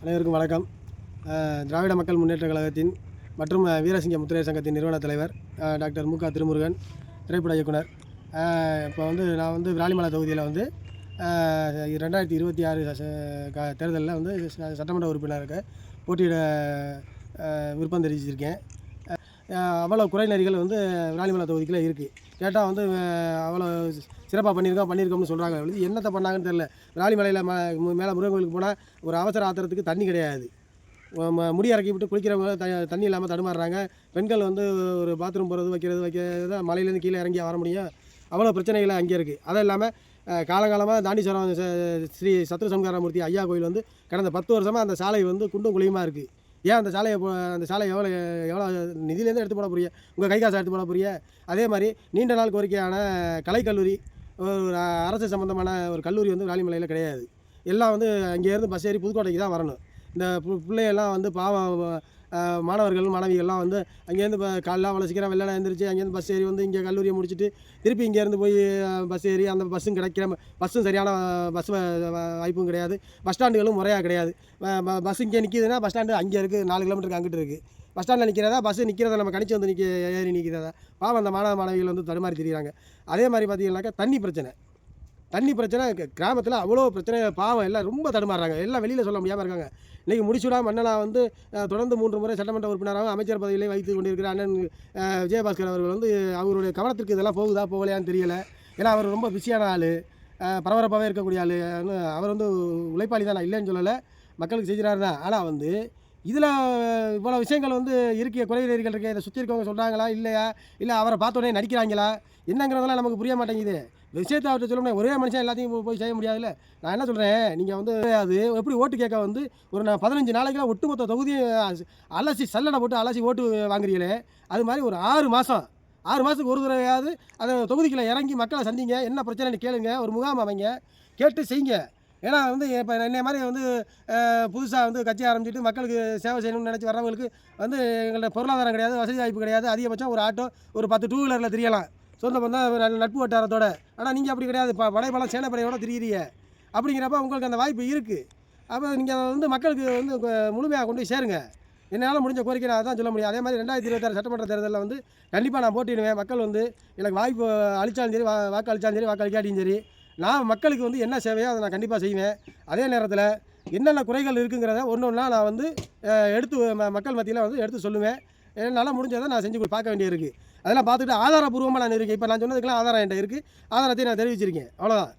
அனைவருக்கும் வணக்கம். திராவிட மக்கள் முன்னேற்ற கழகத்தின் மற்றும் வீரசிங்க முத்திரையர் சங்கத்தின் நிறுவன தலைவர் டாக்டர் மு க திருமுருகன், திரைப்பட இயக்குனர். இப்போ நான் விராலிமலை தொகுதியில் 2026 தேர்தலில் சட்டமன்ற உறுப்பினருக்கு போட்டியிட விருப்பம் தெரிவிச்சிருக்கேன். அவ்வளோ குறைநெறிகள் விராலிமலை தொகுதிக்குள்ளே இருக்குது. கேட்டால் அவ்வளோ சிறப்பாக பண்ணியிருக்கோம்னு சொல்கிறாங்க. என்னத்தை பண்ணாங்கன்னு தெரில. விராலிமலையில் மேலே முருகன் கோயிலுக்கு போனால் ஒரு அவசர ஆத்திரத்துக்கு தண்ணி கிடையாது. முடி இறக்கி விட்டு குளிக்கிறவங்க தண்ணி இல்லாமல் தடுமாறுறாங்க. பெண்கள் ஒரு பாத்ரூம் போகிறது வைக்கிறது மலையிலேருந்து கீழே இறங்கி வர முடியும். அவ்வளோ பிரச்சனைகள் அங்கே இருக்குது. அதுவும் இல்லாமல் காலங்காலமாக தாண்டீஸ்வரம் ஸ்ரீ சத்ரு சம்ஹாரமூர்த்தி ஐயா கோயில் கடந்த 10 வருஷமாக அந்த சாலை குண்டும் குழியுமாக இருக்குது. ஏன் அந்த சாலை எவ்வளோ நிதியிலேருந்து எடுத்து போட போறீங்க? உங்கள் கை காசை எடுத்து போட போறீங்க? அதே மாதிரி நீண்ட நாள் கோரிக்கையான கலைக்கல்லூரி, ஒரு அரசு சம்மந்தமான ஒரு கல்லூரி விராலிமலையில் கிடையாது. எல்லாம் அங்கேருந்து பஸ் ஏறி புதுக்கோட்டைக்கு தான் வரணும். இந்த பிள்ளையெல்லாம் பாவம் மாணவர்கள் மாணவிகள்லாம் அங்கேருந்து காலைல அவ்வளோ சீக்கிரம் வெள்ளனை எழுந்திரிச்சு அங்கேருந்து பஸ் ஏறி இங்கே கல்லூரியை முடிச்சுட்டு திருப்பி இங்கேருந்து போய் பஸ் ஏறி அந்த பஸ்ஸும் சரியான பஸ் வாய்ப்பும் கிடையாது. பஸ் ஸ்டாண்டுகளும் முறையாக கிடையாது. பஸ் இங்கே நிற்கிதுன்னா பஸ் ஸ்டாண்டு அங்கே இருக்குது, 4 கிலோமீட்டருக்கு அங்கிட்டு இருக்குது. பஸ் ஸ்டாண்டில் நிற்கிறதா, பஸ்ஸு நிற்கிறத நம்ம கணிச்சு ஏறி நிற்கிறதா? பாவம் அந்த மாணவிகள் தடுமாறி தெரியுறாங்க. அதே மாதிரி பார்த்தீங்கன்னாக்கா தண்ணி பிரச்சனை கிராமத்தில் அவ்வளோ பிரச்சனை. பாவம் எல்லாம் ரொம்ப தடுமாறுறாங்க. எல்லாம் வெளியில் சொல்ல முடியாமல் இருக்காங்க. இன்றைக்கி முடிச்சுடா மன்னலாம் தொடர்ந்து 3 முறை சட்டமன்ற உறுப்பினராக அமைச்சர் பதவியிலே வைத்து கொண்டிருக்கிற அண்ணன் விஜயபாஸ்கர் அவர்கள் அவருடைய கவனத்திற்கு இதெல்லாம் போகலையான்னு தெரியலை. ஏன்னா அவர் ரொம்ப பிஸியான ஆள், பரபரப்பாகவே இருக்கக்கூடிய ஆள். அவர் உழைப்பாளி தான், நான் இல்லைன்னு சொல்லலை, மக்களுக்கு செஞ்சுறாரு தான். ஆனால் இதில் இவ்வளோ விஷயங்கள் இருக்கிய குறைநெறிகள் இருக்கே. இதை சுற்றி இருக்கவங்க சொல்கிறாங்களா இல்லையா, இல்லை அவரை பார்த்தோன்னே நடிக்கிறாங்களா என்னங்கிறதெல்லாம் நமக்கு புரிய மாட்டேங்குது. விஷயத்தை அவர்கிட்ட சொல்ல முடியாது. ஒரே மனுஷன் எல்லாத்தையும் போய் செய்ய முடியாதுல்ல. நான் என்ன சொல்கிறேன், நீங்கள் அது எப்படி ஓட்டு கேட்க ஒரு 15 நாளைக்கெல்லாம் ஒட்டுமொத்த தொகுதியும் அலசி சல்லடை போட்டு அலசி ஓட்டு வாங்குறீங்களே, அது மாதிரி ஒரு 6 மாதத்துக்கு ஒரு தடவையாவது அந்த தொகுதிக்குள்ளே இறங்கி மக்களை சந்திங்க. என்ன பிரச்சனைன்னு கேளுங்க, ஒரு முகாம் அமைங்க, கேட்டு செய்யுங்க. ஏன்னா இப்போ என்ன மாதிரி புதுசாக கட்சி ஆரம்பிச்சுட்டு மக்களுக்கு சேவை செய்யணும்னு நினச்சி வர்றவங்களுக்கு எங்கள்கிட்ட பொருளாதாரம் கிடையாது, வசதி வாய்ப்பு கிடையாது. அதிகபட்சம் ஒரு ஆட்டோ, ஒரு 10 2 வீலரில் தெரியலாம், சொந்த பந்தம் நட்பு வட்டாரத்தோட. ஆனால் நீங்கள் அப்படி கிடையாது. இப்போ படைபலம் சேனைப்படையோட திரியிறீங்க. அப்படிங்கிறப்ப உங்களுக்கு அந்த வாய்ப்பு இருக்குது. அப்போ நீங்கள் மக்களுக்கு முழுமையாக கொண்டு போய் சேருங்க. என்னால் முடிஞ்ச கோரிக்கை நான் தான் சொல்ல முடியும். அதே மாதிரி 2026 சட்டமன்ற தேர்தலில் கண்டிப்பாக நான் போட்டிடுவேன். மக்கள் எனக்கு வாய்ப்பு அளித்தாலும் சரி, வாக்கு அளித்தாலும் சரி, வாக்கு அளிக்காட்டியும் சரி, நான் மக்களுக்கு என்ன சேவையோ அதை நான் கண்டிப்பாக செய்வேன். அதே நேரத்தில் என்னென்ன குறைகள் இருக்குங்கிறத ஒன்றா நான் எடுத்து மக்கள் மத்தியில் எடுத்து சொல்லுவேன். என்னால் முடிஞ்சதை நான் செஞ்சு பார்க்க வேண்டியது இருக்குது. அதெல்லாம் பார்த்துட்டு ஆதாரபூர்வமாக நான் இருக்கேன். இப்போ நான் சொன்னதுக்கெல்லாம் ஆதாரம் என்கிட்ட இருக்குது. ஆதாரத்தை நான் தெரிவிச்சிருக்கேன். அவ்வளோதான்.